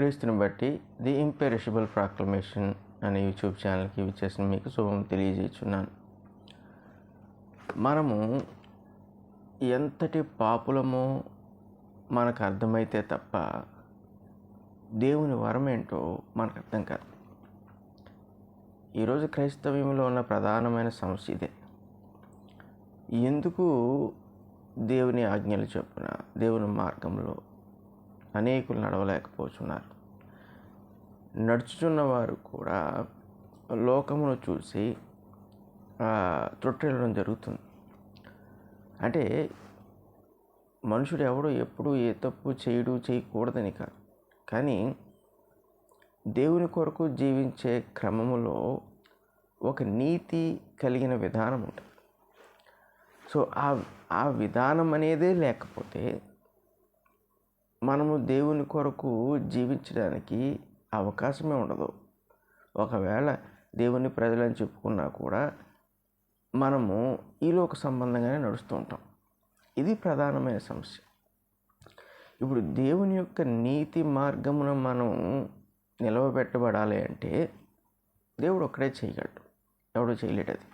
క్రీస్తుని బట్టి the imperishable ప్రాక్లమేషన్ అనే యూట్యూబ్ ఛానల్కి విచ్చేసిన మీకు శుభం తెలియజేస్తున్నాను. మనము ఎంతటి పాపులమో మనకు అర్థమైతే తప్ప దేవుని వరం ఏంటో మనకు అర్థం కాదు. ఈరోజు క్రైస్తవ్యంలో ఉన్న ప్రధానమైన సమస్య ఇదే. ఎందుకు దేవుని ఆజ్ఞలు చొప్పున దేవుని మార్గంలో అనేకులు నడవలేకపోతున్నారు? నడుచుచున్నవారు కూడా లోకమును చూసి త్రొట్టెళ్ళడం జరుగుతుంది. అంటే మనుషుడు ఎవడు ఎప్పుడు ఏ తప్పు చేయకూడదని కాదు, కానీ దేవుని కొరకు జీవించే క్రమములో ఒక నీతి కలిగిన విధానం ఉంటుంది. సో ఆ విధానం అనేదే లేకపోతే మనము దేవుని కొరకు జీవించడానికి అవకాశమే ఉండదు. ఒకవేళ దేవుని ప్రజలని చెప్పుకున్నా కూడా మనము ఈలోక సంబంధంగానే నడుస్తూ ఉంటాం. ఇది ప్రధానమైన సమస్య. ఇప్పుడు దేవుని యొక్క నీతి మార్గమున మనం నిలవబెట్టబడాలి అంటే దేవుడు ఒక్కడే చేయగలడు, ఎవడో చేయలేడు. అది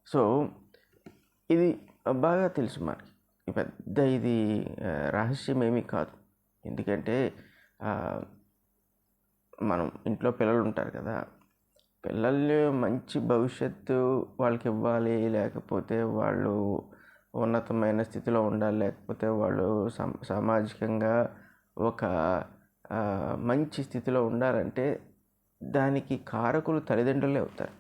సో ఇది బాగా తెలుసు మనకి. పెద్ద ఇది రహస్యం ఏమీ కాదు. ఎందుకంటే మనం ఇంట్లో పిల్లలు ఉంటారు కదా, పిల్లల్ని మంచి భవిష్యత్తు వాళ్ళకి ఇవ్వాలి, లేకపోతే వాళ్ళు ఉన్నతమైన స్థితిలో ఉండాలి, లేకపోతే వాళ్ళు సామాజికంగా ఒక మంచి స్థితిలో ఉండాలంటే దానికి కారకులు తల్లిదండ్రులే అవుతారు.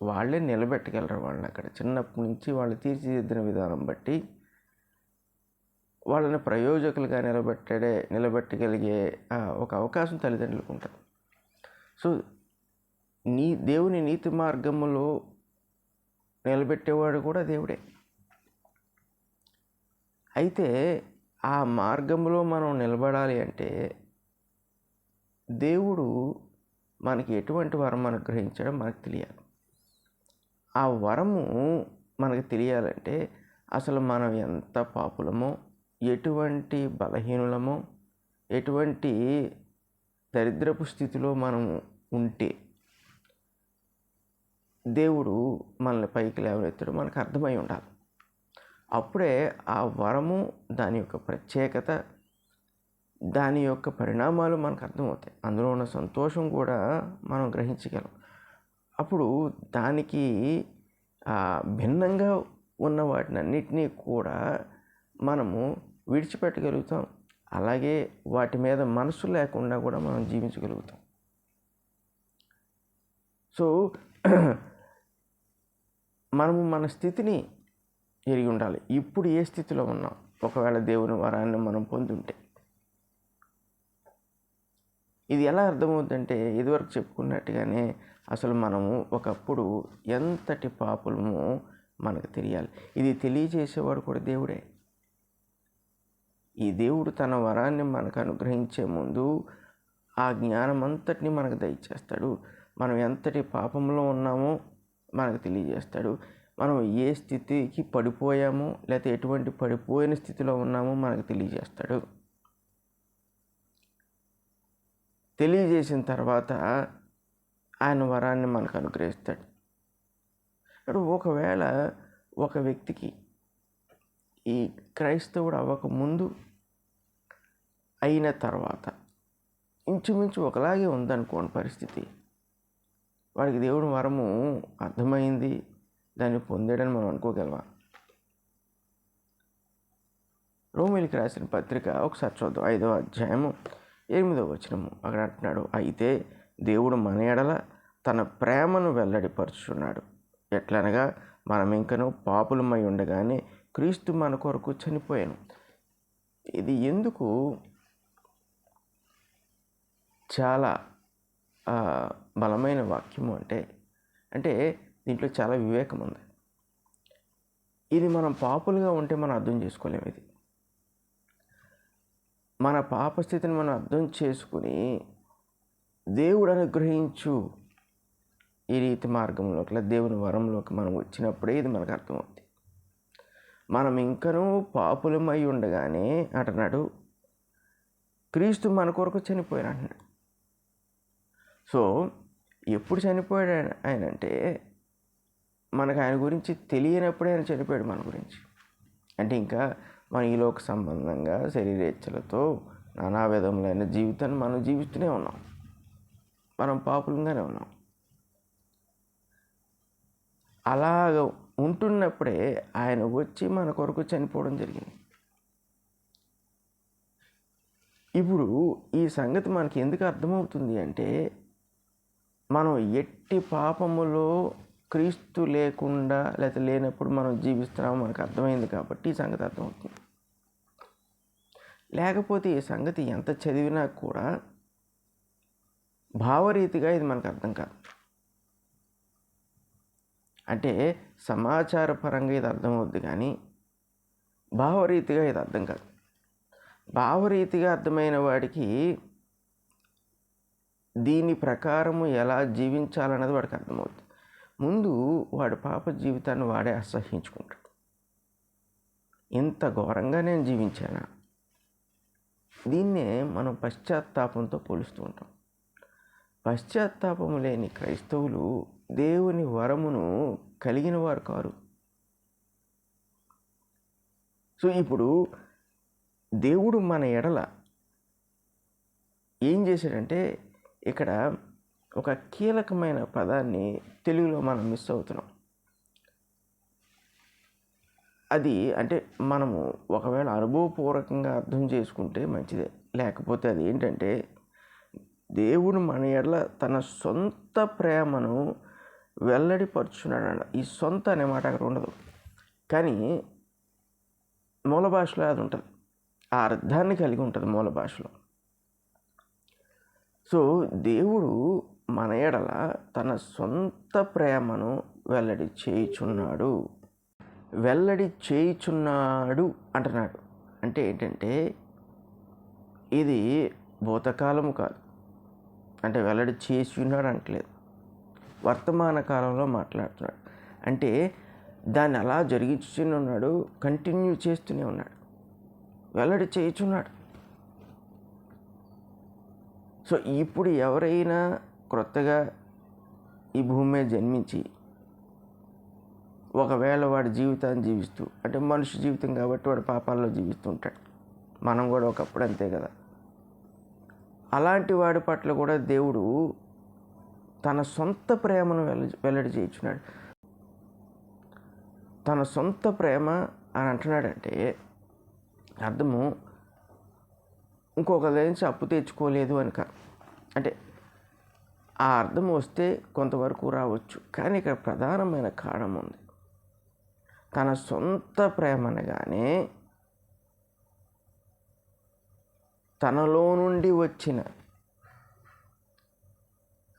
వాళ్ళే నిలబెట్టగలరు వాళ్ళని. అక్కడ చిన్నప్పటి నుంచి వాళ్ళు తీర్చిదిద్దిన విధానం బట్టి వాళ్ళని ప్రయోజకులుగా నిలబెట్టగలిగే ఒక అవకాశం తల్లిదండ్రులకు ఉంటుంది. సో దేవుని నీతి మార్గములో నిలబెట్టేవాడు కూడా దేవుడే. అయితే ఆ మార్గంలో మనం నిలబడాలి అంటే దేవుడు మనకి ఎటువంటి వరం అనుగ్రహించడం మనకు తెలియాలి. ఆ వరము మనకు తెలియాలంటే అసలు మనం ఎంత పాపులమో, ఎటువంటి బలహీనులమో, ఎటువంటి దరిద్రపు స్థితిలో మనము ఉంటే దేవుడు మనల్ని పైకి లేవనెత్తడం మనకు అర్థమై ఉండాలి. అప్పుడే ఆ వరము, దాని యొక్క ప్రత్యేకత, దాని యొక్క పరిణామాలు మనకు అర్థమవుతాయి. అందులో ఉన్న సంతోషం కూడా మనం గ్రహించగలం. అప్పుడు దానికి భిన్నంగా ఉన్న వాటినన్నిటినీ కూడా మనము విడిచిపెట్టగలుగుతాం. అలాగే వాటి మీద మనసు లేకుండా కూడా మనం జీవించగలుగుతాం. సో మనము మన స్థితిని ఎరిగి ఉండాలి. ఇప్పుడు ఏ స్థితిలో ఉన్నాం? ఒకవేళ దేవుని వరాన్ని మనం పొందుంటే ఇది ఎలా అర్థమవుతుందంటే, ఇదివరకు చెప్పుకున్నట్టుగానే అసలు మనము ఒకప్పుడు ఎంతటి పాపులమో మనకు తెలియాలి. ఇది తెలియజేసేవాడు కూడా దేవుడే. ఈ దేవుడు తన వరాన్ని మనకు అనుగ్రహించే ముందు ఆ జ్ఞానం అంతటిని మనకు దయచేస్తాడు. మనం ఎంతటి పాపంలో ఉన్నామో మనకు తెలియజేస్తాడు. మనం ఏ స్థితికి పడిపోయామో, లేకపోతే ఎటువంటి పడిపోయిన స్థితిలో ఉన్నామో మనకు తెలియజేస్తాడు. తెలియజేసిన తర్వాత ఆయన వరాన్ని మనకు అనుగ్రహిస్తాడు. ఇప్పుడు ఒకవేళ ఒక వ్యక్తికి ఈ క్రైస్తవుడు అవ్వకముందు, అయిన తర్వాత ఇంచుమించు ఒకలాగే ఉందనుకోండి పరిస్థితి, వాడికి దేవుని వరము అర్థమైంది, దాన్ని పొందాడని మనం అనుకోగలమా? రోమీయులకు రాసిన పత్రిక ఒకసారి చూద్దాం. 5వ అధ్యాయము 8వ వచనము. అక్కడ అంటున్నాడు, అయితే దేవుడు మన ఎడల తన ప్రేమను వెల్లడిపరుచున్నాడు. ఎట్లనగా మనం ఇంకనూ పాపులమై ఉండగానే క్రీస్తు మన కొరకు చనిపోయాను. ఇది ఎందుకు చాలా బలమైన వాక్యము అంటే దీంట్లో చాలా వివేకం ఉంది. ఇది మనం పాపులుగా ఉంటే మనం అర్థం చేసుకోలేము. ఇది మన పాపస్థితిని మనం అర్థం చేసుకుని దేవుడు అనుగ్రహించు ఈ రీతి మార్గంలోకి, లేదా దేవుని వరంలోకి మనం వచ్చినప్పుడే ఇది మనకు అర్థమవుతుంది. మనం ఇంకనూ పాపులమై ఉండగానే అంటున్నాడు, క్రీస్తు మన కొరకు చనిపోయాడు అంటున్నాడు. సో ఎప్పుడు చనిపోయాడు ఆయన అంటే మనకు ఆయన గురించి తెలియనప్పుడే ఆయన చనిపోయాడు మన గురించి. అంటే ఇంకా మన ఈ లోక సంబంధంగా శరీరేచ్ఛలతో నానా విధములైన జీవితాన్ని మనం జీవిస్తూనే ఉన్నాం. మనం పాపులంగానే ఉన్నాం. అలాగ ఉంటున్నప్పుడే ఆయన వచ్చి మన కొరకు చనిపోవడం జరిగింది. ఇప్పుడు ఈ సంగతి మనకి ఎందుకు అర్థమవుతుంది అంటే మనం ఎట్టి పాపములో క్రీస్తు లేకుండా లేకపోతే లేనప్పుడు మనం జీవిస్తున్నాము మనకు అర్థమైంది కాబట్టి ఈ సంగతి అర్థమవుతుంది. లేకపోతే ఈ సంగతి ఎంత చదివినా కూడా భావరీతిగా ఇది మనకు అర్థం కాదు. అంటే సమాచార పరంగా ఇది అర్థమవుద్ది కానీ భావరీతిగా ఇది అర్థం కాదు. భావరీతిగా అర్థమైన వాడికి దీని ప్రకారము ఎలా జీవించాలన్నది వాడికి అర్థమవుతుంది. ముందు వాడి పాప జీవితాన్ని వాడే అసహ్యించుకుంటాడు. ఇంత ఘోరంగా నేను జీవించానా? దీన్నే మనం పశ్చాత్తాపంతో పోలుస్తూ ఉంటాం. పశ్చాత్తాపము లేని క్రైస్తవులు దేవుని వరమును కలిగిన వారు కారు. సో ఇప్పుడు దేవుడు మన ఎడల ఏం చేశాడంటే ఇక్కడ ఒక కీలకమైన పదాన్ని తెలుగులో మనం మిస్ అవుతున్నాం. అది అంటే మనము ఒకవేళ అనుభవపూర్వకంగా అర్థం చేసుకుంటే మంచిదే. లేకపోతే అది ఏంటంటే దేవుడు మన ఎడల తన సొంత ప్రేమను వెల్లడిపరుచున్నాడు. ఈ సొంత అనే మాట అక్కడ ఉండదు, కానీ మూల భాషలో అది ఉంటుంది. ఆ అర్థాన్ని కలిగి ఉంటుంది మూల భాషలో. సో దేవుడు మన ఎడల తన సొంత ప్రేమను వెల్లడి చేయుచున్నాడు అంటున్నాడు. అంటే ఏంటంటే ఇది భూతకాలము కాదు, అంటే వెల్లడి చేసి ఉన్నాడు అంటలేదు, వర్తమాన కాలంలో మాట్లాడుతున్నాడు. అంటే దాన్ని అలా జరిగించుతూనే ఉన్నాడు, కంటిన్యూ చేస్తూనే ఉన్నాడు, వెల్లడి చేయుచున్నాడు. సో ఇప్పుడు ఎవరైనా క్రొత్తగా ఈ భూమి మీద జన్మించి ఒకవేళ వాడి జీవితాన్ని జీవిస్తూ, అంటే మనిషి జీవితం కాబట్టి వాడు పాపాల్లో జీవిస్తూ ఉంటాడు, మనం కూడా ఒకప్పుడు అంతే కదా, అలాంటి వాడి పట్ల కూడా దేవుడు తన సొంత ప్రేమను వెల్లడి చేయించున్నాడు. తన సొంత ప్రేమ అని అంటున్నాడంటే అర్థము ఇంకొక నుంచి అప్పు తెచ్చుకోలేదు అని కాదు. అంటే ఆ అర్థం వస్తే కొంతవరకు రావచ్చు, కానీ ఇక్కడ ప్రధానమైన కారణం ఉంది. తన సొంత ప్రేమనగానే తనలో నుండి వచ్చిన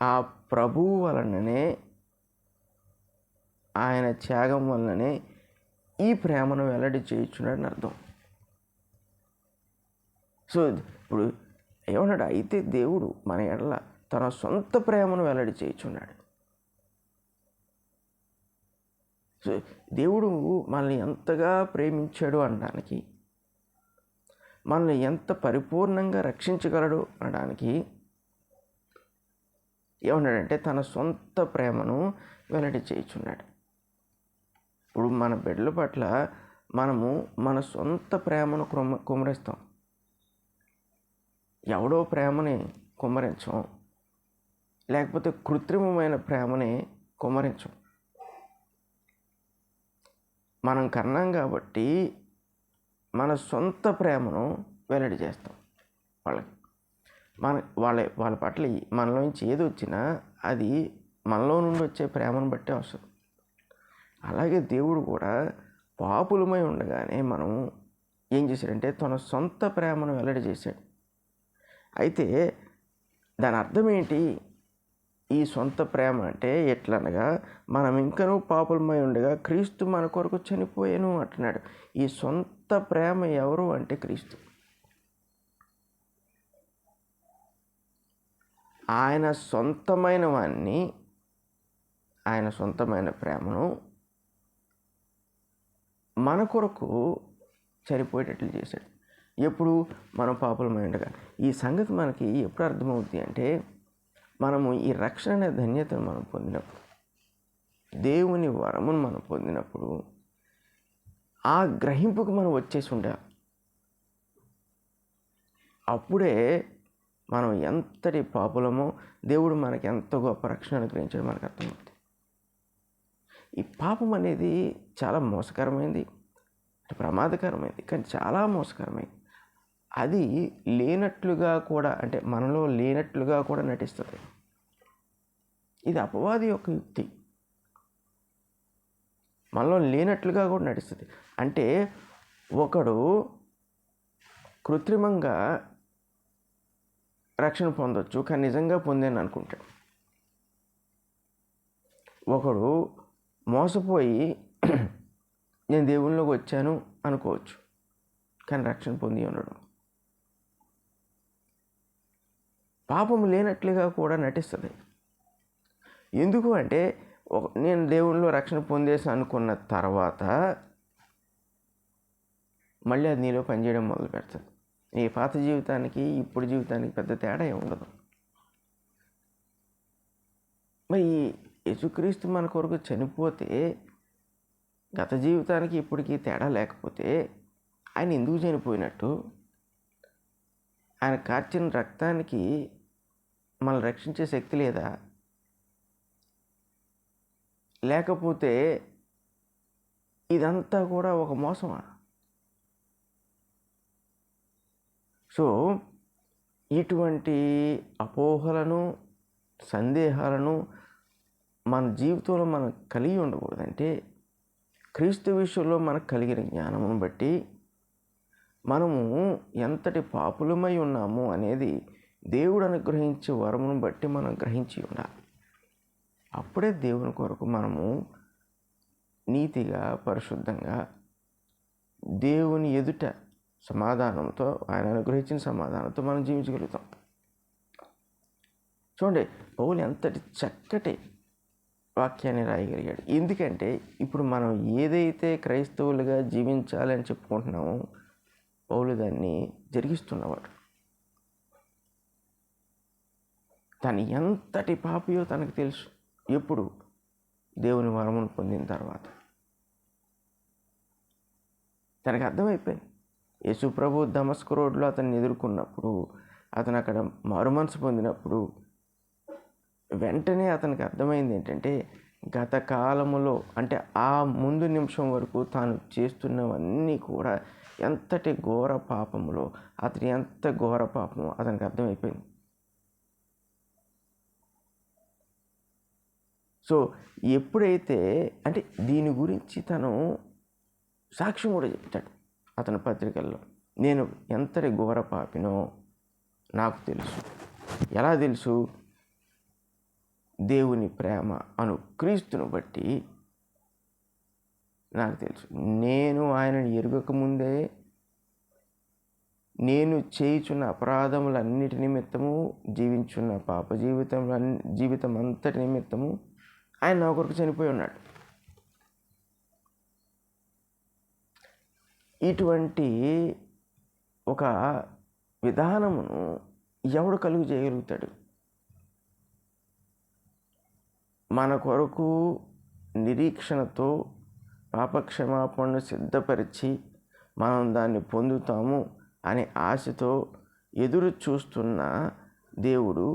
ఆ ప్రభువు వలననే, ఆయన త్యాగం వలననే ఈ ప్రేమను వెల్లడి చేయించున్నాడని అర్థం. సో ఇప్పుడు ఏమన్నాడు? అయితే దేవుడు మన ఎడల తన సొంత ప్రేమను వెల్లడి చేయించున్నాడు. సో దేవుడు మనల్ని ఎంతగా ప్రేమించాడు అనడానికి, మనల్ని ఎంత పరిపూర్ణంగా రక్షించగలడు అనడానికి ఏమన్నాడంటే తన సొంత ప్రేమను వెల్లడి చేయించున్నాడు. ఇప్పుడు మన బిడ్డల పట్ల మనము మన సొంత ప్రేమను కుమ్మరిస్తాం, ఎవడో ప్రేమని కుమ్మరించం, లేకపోతే కృత్రిమమైన ప్రేమని కుమ్మరించం. మనం కన్నాం కాబట్టి మన సొంత ప్రేమను వెల్లడి చేస్తాం వాళ్ళకి. వాళ్ళ పట్ల మనలోంచి ఏది వచ్చినా అది మనలో నుండి వచ్చే ప్రేమను బట్టే వస్తుంది. అలాగే దేవుడు కూడా పాపులమై ఉండగానే మనం ఏం చేశాడంటే తన సొంత ప్రేమను వెల్లడి చేశాడు. అయితే దాని అర్థం ఏంటి? ఈ సొంత ప్రేమ అంటే ఎట్లనగా మనం ఇంకనూ పాపులమై ఉండగా క్రీస్తు మన కొరకు చనిపోయాను అంటున్నాడు. ఈ సొంత ప్రేమ ఎవరు అంటే క్రీస్తు. ఆయన సొంతమైన వాన్ని, ఆయన సొంతమైన ప్రేమను మన కొరకు చనిపోయేటట్లు చేశాడు. ఎప్పుడు మనం పాపులమై ఉండగా. ఈ సంగతి మనకి ఎప్పుడు అర్థమవుతుంది అంటే, మనము ఈ రక్షణ అనే ధన్యతను మనం పొందినప్పుడు, దేవుని వరమును మనం పొందినప్పుడు, ఆ గ్రహింపుకు మనం వచ్చేసి ఉండాలి. అప్పుడే మనం ఎంతటి పాపులమో, దేవుడు మనకి ఎంత గొప్ప రక్షణ అనుగ్రహించాడో మనకు అర్థమవుతుంది. ఈ పాపం అనేది చాలా మోసకరమైంది, ప్రమాదకరమైంది, కానీ చాలా మోసకరమైంది. అది లేనట్లుగా కూడా, అంటే మనలో లేనట్లుగా కూడా నటిస్తుంది. ఇది అపవాది యొక్క యుక్తి. మనలో లేనట్లుగా కూడా నటిస్తుంది. అంటే ఒకడు కృత్రిమంగా రక్షణ పొందొచ్చు, కానీ నిజంగా పొందాను అనుకుంటాడు. ఒకడు మోసపోయి నేను దేవునిలోకి వచ్చాను అనుకోవచ్చు, కానీ రక్షణ పొంది ఉండడు. పాపం లేనట్లుగా కూడా నటిస్తుంది. ఎందుకు అంటే, నేను దేవునిలో రక్షణ పొందేసి అనుకున్న తర్వాత మళ్ళీ అది నీలో పనిచేయడం మొదలు పెడుతుంది. నీ పాత జీవితానికి ఇప్పుడు జీవితానికి పెద్ద తేడా ఏమి ఉండదు. మరి యేసుక్రీస్తు మన కొరకు చనిపోతే గత జీవితానికి ఇప్పటికీ తేడా లేకపోతే ఆయన ఎందుకు చనిపోయినట్టు? ఆయన కార్చిన రక్తానికి మనల్ని రక్షించే శక్తి లేదా? లేకపోతే ఇదంతా కూడా ఒక మోసమా? సో ఇటువంటి అపోహలను, సందేహాలను మన జీవితంలో మనం కలిగి ఉండకూడదంటే, క్రీస్తు విషయంలో మనకు కలిగిన జ్ఞానమును బట్టి మనము ఎంతటి పాపులమై ఉన్నాము అనేది దేవుడు అనుగ్రహించే వరమును బట్టి మనం గ్రహించి ఉండాలి. అప్పుడే దేవుని కొరకు మనము నీతిగా, పరిశుద్ధంగా, దేవుని ఎదుట సమాధానంతో, ఆయన అనుగ్రహించిన సమాధానంతో మనం జీవించగలుగుతాం. చూడండి, పౌలు ఎంతటి చక్కటి వాక్యాన్ని రాయగలిగాడు. ఎందుకంటే ఇప్పుడు మనం ఏదైతే క్రైస్తవులుగా జీవించాలని చెప్పుకుంటున్నామో పౌలు దాన్ని జరిగిస్తున్నవాడు. తను ఎంతటి పాపియో తనకు తెలుసు. ఎప్పుడు? దేవుని వరమును పొందిన తర్వాత తనకు అర్థమైపోయింది. యేసు ప్రభు దమస్కు రోడ్లో అతన్ని ఎదుర్కొన్నప్పుడు, అతను అక్కడ మారుమనసు పొందినప్పుడు వెంటనే అతనికి అర్థమైంది ఏంటంటే, గత కాలములో, అంటే ఆ ముందు నిమిషం వరకు తాను చేస్తున్నవన్నీ కూడా ఎంతటి ఘోర పాపములో, అతని ఎంత ఘోర పాపమో అతనికి అర్థమైపోయింది. సో ఎప్పుడైతే, అంటే దీని గురించి తను సాక్ష్యం కూడా చెప్తాడు అతని పత్రికల్లో. నేను ఎంతటి ఘోర పాపినో నాకు తెలుసు. ఎలా తెలుసు? దేవుని ప్రేమ అను క్రీస్తును బట్టి నాకు తెలుసు. నేను ఆయనను ఎరుగకముందే నేను చేయుచున్న అపరాధములన్నిటి నిమిత్తము, జీవించున్న పాప జీవితం అంతటి నిమిత్తము ఆయన నా కొరకు చనిపోయి ఉన్నాడు. ఇటువంటి ఒక విధానమును ఎవడు కలుగు చేయగలుగుతాడు? మన కొరకు నిరీక్షణతో పాపక్షమాపణను సిద్ధపరిచి మనం దాన్ని పొందుతాము అనే ఆశతో ఎదురు చూస్తున్న దేవుడు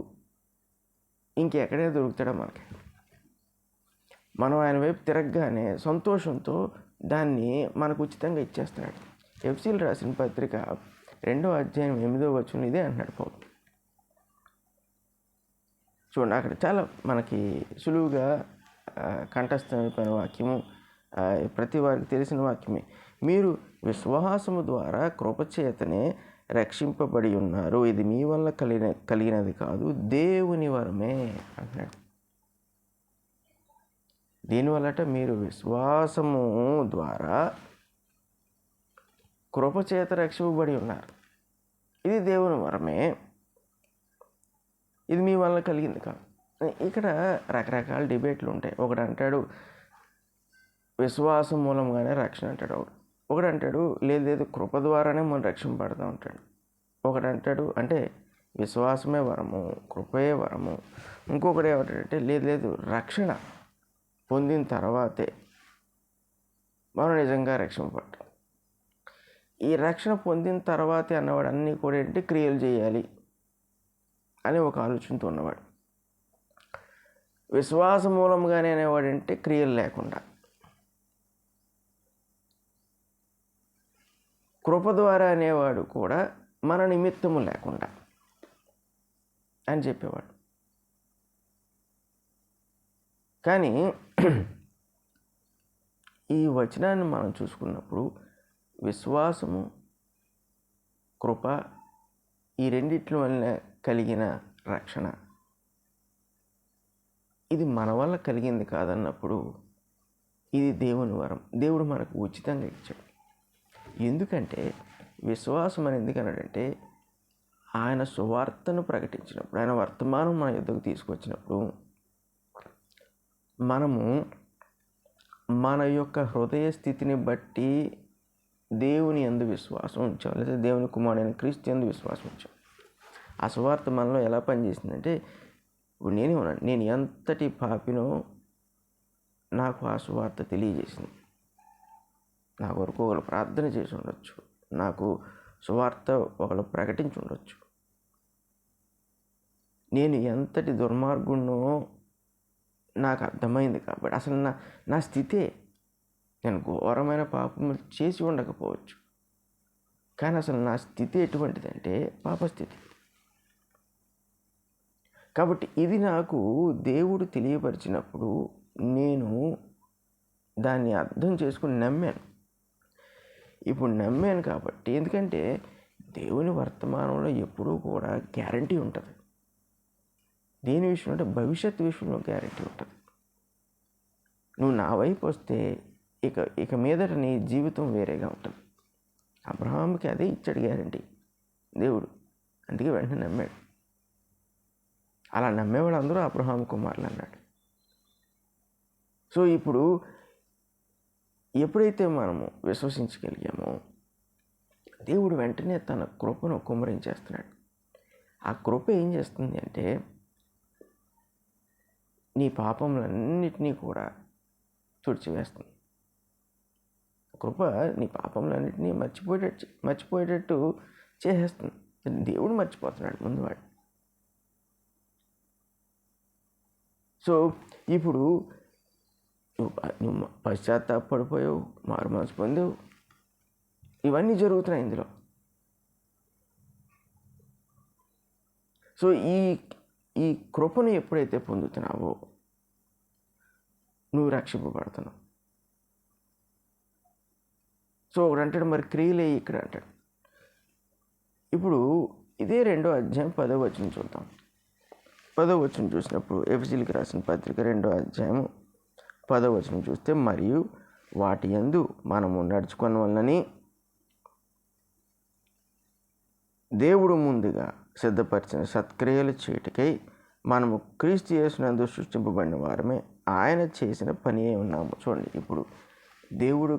ఇంకెక్కడే దొరుకుతాడో మనకి. మనం ఆయన వైపు తిరగగానే సంతోషంతో దాన్ని మనకు ఉచితంగా ఇచ్చేస్తాడు. ఎఫ్సీలు రాసిన పత్రిక 2వ అధ్యాయం 8వ వచనం ఇదే అంటున్నాడు పౌలు. చూడండి, అక్కడ చాలా మనకి సులువుగా కంఠస్థమైపోయిన వాక్యము, ప్రతి వారికి తెలిసిన వాక్యమే. మీరు విశ్వాసము ద్వారా కృపచేతనే రక్షింపబడి ఉన్నారు, ఇది మీ వల్ల కలిగినది కాదు, దేవుని వరమే అంటున్నాడు. దీనివల్లట మీరు విశ్వాసము ద్వారా కృపచేత రక్షింపబడి ఉన్నారు, ఇది దేవుని వరమే, ఇది మీ వల్ల కలిగింది కాదు. ఇక్కడ రకరకాల డిబేట్లు ఉంటాయి. ఒకడు అంటాడు విశ్వాసం మూలంగానే రక్షణ అంటాడు, ఒకడు అంటాడు లేదు లేదు కృప ద్వారానే మనం రక్షింపబడతా ఉంటాడు. ఒకడు అంటాడు అంటే విశ్వాసమే వరము, కృపయే వరము. ఇంకొకడు ఏమంటాడంటే లేదు లేదు రక్షణ పొందిన తర్వాతే మనం నిజంగా రక్షింపబడ్డాం. ఈ రక్షణ పొందిన తర్వాతే అన్నవాడు అన్నీ కూడా ఏంటి క్రియలు చేయాలి అని ఒక ఆలోచనతో ఉన్నవాడు. విశ్వాస మూలంగానే అనేవాడంటే క్రియలు లేకుండా, కృప ద్వారా అనేవాడు కూడా మన నిమిత్తము లేకుండా అని చెప్పేవాడు. కానీ ఈ వచనాన్ని మనం చూసుకున్నప్పుడు విశ్వాసము, కృప ఈ రెండిట్ల వల్ల కలిగిన రక్షణ ఇది మన వల్ల కలిగింది కాదన్నప్పుడు ఇది దేవుని వరం. దేవుడు మనకు ఉచితంగా ఇచ్చాడు. ఎందుకంటే విశ్వాసం అని ఎందుకన్నాడంటే ఆయన సువార్తను ప్రకటించినప్పుడు, ఆయన వర్తమానం మన యుద్ధకు తీసుకొచ్చినప్పుడు మనము మన యొక్క హృదయ స్థితిని బట్టి దేవుని యందు విశ్వాసం ఉంచాం, లేదా దేవుని కుమారుడైన క్రీస్తు యందు విశ్వాసం ఉంచాం. ఆ సువార్త మనలో ఎలా పనిచేసిందంటే ఇప్పుడు నేను ఎంతటి పాపినో నాకు ఆ సువార్త తెలియజేసింది. నా కొరకు ఒకరు ప్రార్థన చేసి ఉండొచ్చు, నాకు సువార్త ఒకరు ప్రకటించి ఉండొచ్చు. నేను ఎంతటి దుర్మార్గుణ్ణో నాకు అర్థమైంది కాబట్టి అసలు నా స్థితే నేను ఘోరమైన పాపం చేసి ఉండకపోవచ్చు, కానీ అసలు నా స్థితి ఎటువంటిదంటే పాపస్థితి. కాబట్టి ఇది నాకు దేవుడు తెలియపరిచినప్పుడు నేను దాన్ని అర్థం చేసుకుని నమ్మాను. ఇప్పుడు నమ్మాను కాబట్టి, ఎందుకంటే దేవుని వర్తమానంలో ఎప్పుడూ కూడా గ్యారంటీ ఉంటుంది. దేని విషయంలో అంటే భవిష్యత్తు విషయంలో గ్యారంటీ ఉంటుంది. నువ్వు నా వైపు వస్తే ఇక మీదట నీ జీవితం వేరేగా ఉంటుంది. అబ్రహాంకి అదే ఇచ్చాడు గ్యారంటీ దేవుడు, అందుకే వెంటనే నమ్మాడు. అలా నమ్మేవాళ్ళు అందరూ అబ్రహాం కుమారులు అన్నాడు. సో ఇప్పుడు ఎప్పుడైతే మనము విశ్వసించగలిగామో దేవుడు వెంటనే తన కృపను కుమ్మరించేస్తున్నాడు. ఆ కృప ఏం చేస్తుంది అంటే నీ పాపములన్నిటినీ కూడా తుడిచివేస్తుంది. కృప నీ పాపములన్నిటినీ మర్చిపోయేటట్టు చేసేస్తుంది. దేవుడు మర్చిపోతున్నాడు ముందు వాడు. సో ఇప్పుడు నువ్వు పశ్చాత్తాపడిపోయావు, మారు మనసు పొందావు, ఇవన్నీ జరుగుతున్నాయి ఇందులో. సో ఈ కృపను ఎప్పుడైతే పొందుతున్నావో నువ్వు రక్షింపబడుతున్నావు. సో ఒకడు అంటాడు మరి క్రియలే ఇక్కడ అంటాడు. ఇప్పుడు ఇదే 2వ అధ్యాయం 10వ వచనం చూద్దాం. 10వ వచనం చూసినప్పుడు ఎఫెసీయులకు రాసిన పత్రిక 2వ అధ్యాయం 10వ వచనం చూస్తే మరియు వాటి యందు మనము నడుచుకున్న వలనని దేవుడు ముందుగా సిద్ధపరిచిన సత్క్రియలు చేయుటకై మనము క్రీస్తు యేసునందు సృష్టింపబడిన వారమే, ఆయన చేసిన పని ఉన్నాము. చూడండి, ఇప్పుడు దేవుడు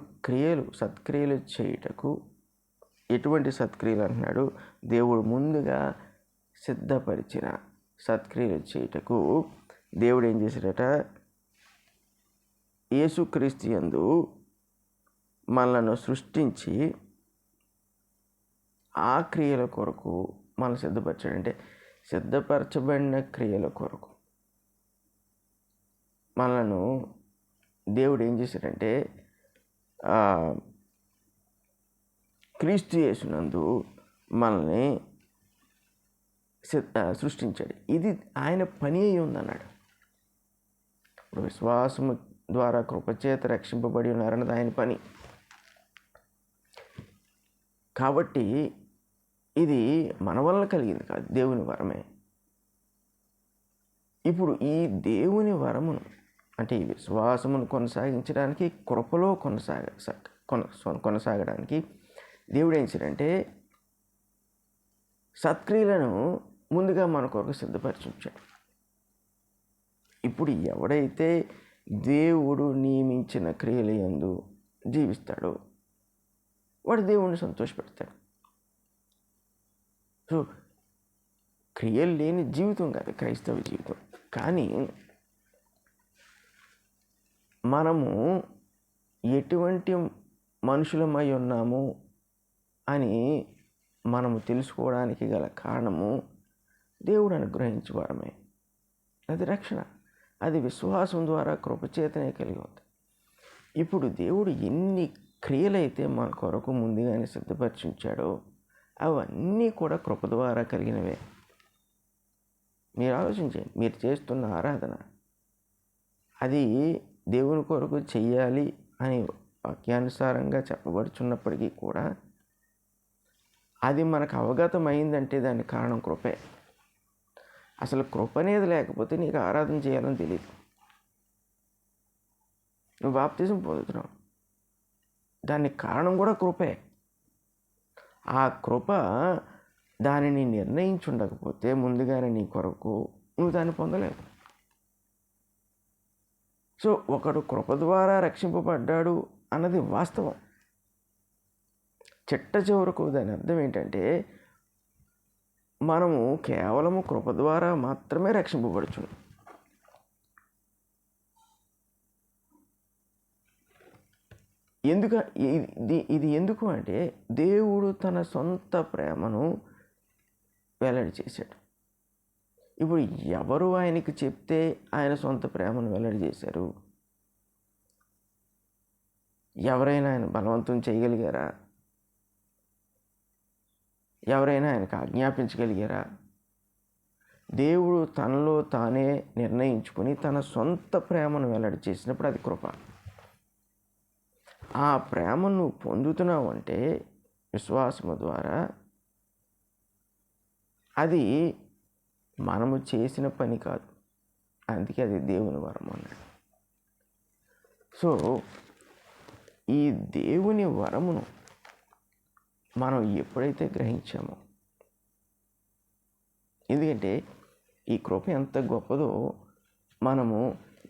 సత్క్రియలు చేయుటకు ఎటువంటి సత్క్రియలు అంటున్నాడు? దేవుడు ముందుగా సిద్ధపరిచిన సత్క్రియలు చేయుటకు దేవుడు ఏం చేశాడట? యేసుక్రీస్తు యందు మనలను సృష్టించి ఆ క్రియల కొరకు మనం సిద్ధపరచాడంటే సిద్ధపరచబడిన క్రియల కొరకు మనలను దేవుడు ఏం చేశాడంటే క్రీస్తు యేసునందు మనల్ని సృష్టించాడు. ఇది ఆయన పని అయి ఉందన్నాడు. ఇప్పుడు విశ్వాసము ద్వారా కృపచేత రక్షింపబడి ఉన్నారన్నది ఆయన పని. కాబట్టి ఇది మన వల్ల కలిగింది కాదు, దేవుని వరమే. ఇప్పుడు ఈ దేవుని వరమును అంటే ఈ విశ్వాసమును కొనసాగించడానికి, కృపలో కొనసాగడానికి దేవుడు ఏం చేశాడంటే సత్క్రియలను ముందుగా మన కొరకు సిద్ధపరిచి ఉంచాడు. ఇప్పుడు ఎవడైతే దేవుడు నియమించిన క్రియల యందు జీవిస్తాడో వాడు దేవుణ్ణి సంతోషపెడతాడు. సో క్రియలు లేని జీవితం కాదు క్రైస్తవ జీవితం. కానీ మనము ఎటువంటి మనుషులమై ఉన్నాము అని మనము తెలుసుకోవడానికి గల కారణము దేవుడు అనుగ్రహించే వారమే. అది రక్షణ. అది విశ్వాసం ద్వారా కృపచేతనే కలిగి ఉంది. ఇప్పుడు దేవుడు ఎన్ని క్రియలైతే మన కొరకు ముందుగానే సిద్ధపరిచించాడో అవన్నీ కూడా కృప ద్వారా కలిగినవే. మీరు ఆలోచించండి, మీరు చేస్తున్న ఆరాధన అది దేవుని కొరకు చెయ్యాలి అని వాక్యానుసారంగా చెప్పబడుచున్నప్పటికీ కూడా అది మనకు అవగతమైందంటే దానికి కారణం కృపే. అసలు కృప అనేది లేకపోతే నీకు ఆరాధన చేయాలని తెలియదు. నువ్వు బాప్తిజం పొందుతున్నావు, దానికి కారణం కూడా కృపే. ఆ కృప దానిని నిర్ణయించుండకపోతే ముందుగానే నీ కొరకు నువ్వు దాన్ని పొందలేవు. సో ఒకడు కృప ద్వారా రక్షింపబడ్డాడు అన్నది వాస్తవం. చిట్ట చివరకు దాని అర్థం ఏంటంటే మనము కేవలము కృప ద్వారా మాత్రమే రక్షింపబడుచున్నాం. ఇది ఎందుకు అంటే దేవుడు తన సొంత ప్రేమను వెల్లడి చేశాడు. ఇప్పుడు ఎవరు ఆయనకి చెప్తే ఆయన సొంత ప్రేమను వెల్లడి చేశారు? ఎవరైనా ఆయన బలవంతం చేయగలిగారా? ఎవరైనా ఆయనకు ఆజ్ఞాపించగలిగారా? దేవుడు తనలో తానే నిర్ణయించుకొని తన సొంత ప్రేమను వెల్లడి చేసినప్పుడు అది కృప. ఆ ప్రేమను పొందుతున్నావు అంటే విశ్వాసము ద్వారా. అది మనము చేసిన పని కాదు, అందుకే అది దేవుని వరం అన్నాడు. సో ఈ దేవుని వరమును మనం ఎప్పుడైతే గ్రహించామో, ఎందుకంటే ఈ కృప ఎంత గొప్పదో మనము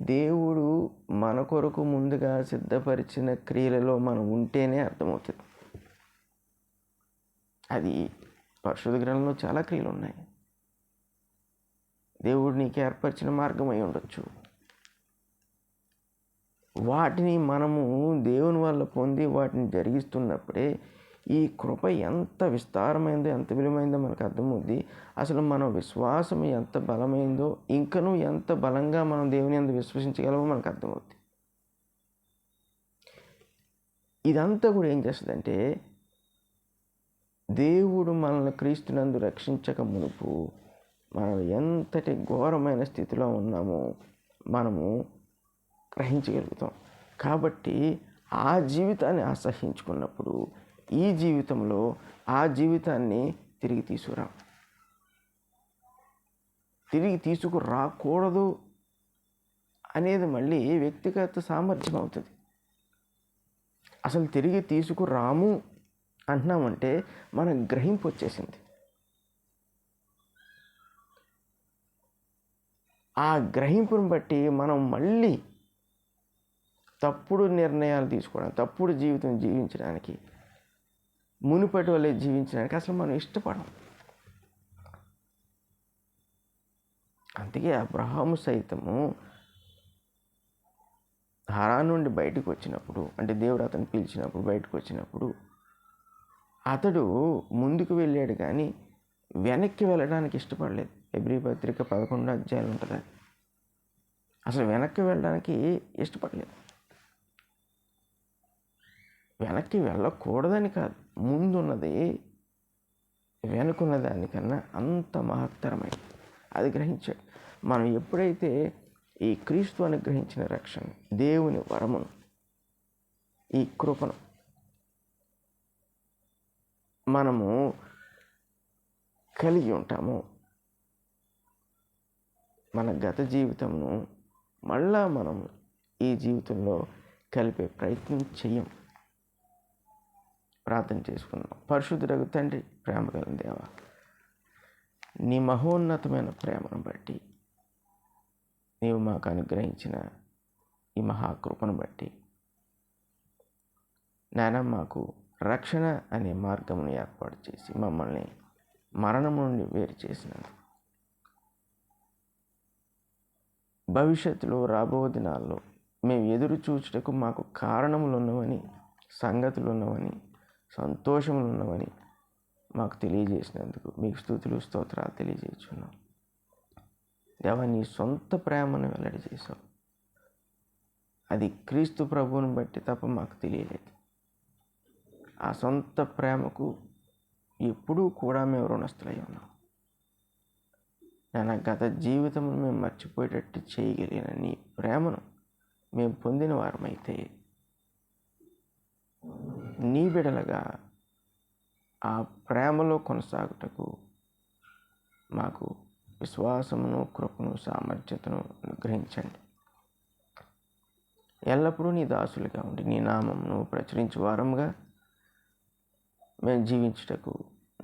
దేవుడు మన కొరకు ముందుగా సిద్ధపరిచిన క్రియలలో మనం ఉంటేనే అర్థమవుతుంది. అది పరిశుద్ధ గ్రంథంలో చాలా క్రియలు ఉన్నాయి. దేవుడు నీకు ఏర్పరిచిన మార్గం అయి ఉండొచ్చు. వాటిని మనము దేవుని వల్ల పొంది వాటిని జరిగిస్తున్నప్పుడే ఈ కృప ఎంత విస్తారమైందో ఎంత విలువైందో మనకు అర్థమవుద్ది. అసలు మన విశ్వాసం ఎంత బలమైందో, ఇంకనూ ఎంత బలంగా మనం దేవుని యందు విశ్వసించగలమో మనకు అర్థమవుద్ది. ఇదంతా కూడా ఏం చేస్తుందంటే దేవుడు మనల్ని క్రీస్తునందు రక్షించక మునుపు మనం ఎంతటి ఘోరమైన స్థితిలో ఉన్నామో మనము గ్రహించగలుగుతాం. కాబట్టి ఆ జీవితాన్ని అసహించుకున్నప్పుడు ఈ జీవితంలో ఆ జీవితాన్ని తిరిగి తీసుకురాకూడదు అనేది మళ్ళీ వ్యక్తిగత సామర్థ్యం అవుతుంది. అసలు తిరిగి తీసుకురాము అంటున్నామంటే మన గ్రహింపు వచ్చేసింది. ఆ గ్రహింపుని బట్టి మనం మళ్ళీ తప్పుడు నిర్ణయాలు తీసుకోవడం, తప్పుడు జీవితం జీవించడానికి, మునుపటి వల్లే జీవించడానికి అసలు మనం ఇష్టపడం. అందుకే అబ్రహాము సైతము హారాను నుండి బయటకు వచ్చినప్పుడు, అంటే దేవుడు అతను పిలిచినప్పుడు బయటకు వచ్చినప్పుడు అతడు ముందుకు వెళ్ళాడు కానీ వెనక్కి వెళ్ళడానికి ఇష్టపడలేదు. హెబ్రీ పత్రిక 11 అధ్యాయాలు ఉంటుంది. అసలు వెనక్కి వెళ్ళడానికి ఇష్టపడలేదు. వెనక్కి వెళ్ళకూడదని కాదు, ముందున్నది వెనుకున్న దానికన్నా అంత మహత్తరమైనది. అది గ్రహించాడు. మనం ఎప్పుడైతే ఈ క్రీస్తు అనుగ్రహించిన రక్షణ, దేవుని వరమును, ఈ కృపను మనము కలిగి ఉంటామో మన గత జీవితంను మళ్ళా మనం ఈ జీవితంలో కలిపే ప్రయత్నం చెయ్యం. ప్రార్థన చేసుకుందాం. పరిశుద్ధుడగు తండ్రి, ప్రేమ గల దేవా, నీ మహోన్నతమైన ప్రేమను బట్టి, నీవు మాకు అనుగ్రహించిన ఈ మహాకృపను బట్టి నాయన మాకు రక్షణ అనే మార్గమును ఏర్పాటు చేసి మమ్మల్ని మరణం నుండి వేరు చేసినందుకు, భవిష్యత్తులో రాబో దినాల్లో మేము ఎదురు చూచుటకు మాకు కారణములు ఉన్నవని, సంగతులు ఉన్నవని, సంతోషములు ఉన్నవని మాకు తెలియజేసినందుకు మీకు స్తుతులు స్తోత్రాలు తెలియజేస్తున్నాం. దేవా, నీ సొంత ప్రేమను వెల్లడి చేసావు. అది క్రీస్తు ప్రభువుని బట్టి తప్ప మాకు తెలియలేదు. ఆ సొంత ప్రేమకు ఎప్పుడూ కూడా మేము రుణస్థులై ఉన్నాం. నా గత జీవితమును మేము మర్చిపోయేటట్టు చేయగలిగిన నీ ప్రేమను మేము పొందిన వారమైతే, నీ బిడలగా ఆ ప్రేమలో కొనసాగుటకు మాకు విశ్వాసమును, కృపను, సామర్థ్యతను అనుగ్రహించండి. ఎల్లప్పుడూ నీ దాసులుగా ఉండి నీ నామమును ప్రచురించే వారముగా మేము జీవించుటకు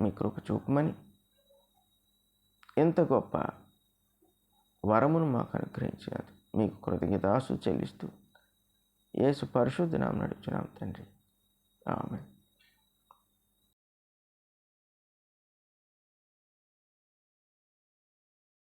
మీ కృప చూపమని, ఎంత గొప్ప వరమును మాకు అనుగ్రహించినది మీకు కృతజ్ఞతాస్తుతులు చెల్లిస్తూ యేసు పరిశుద్ధ నామమున అడుగుచున్నాము తండ్రి.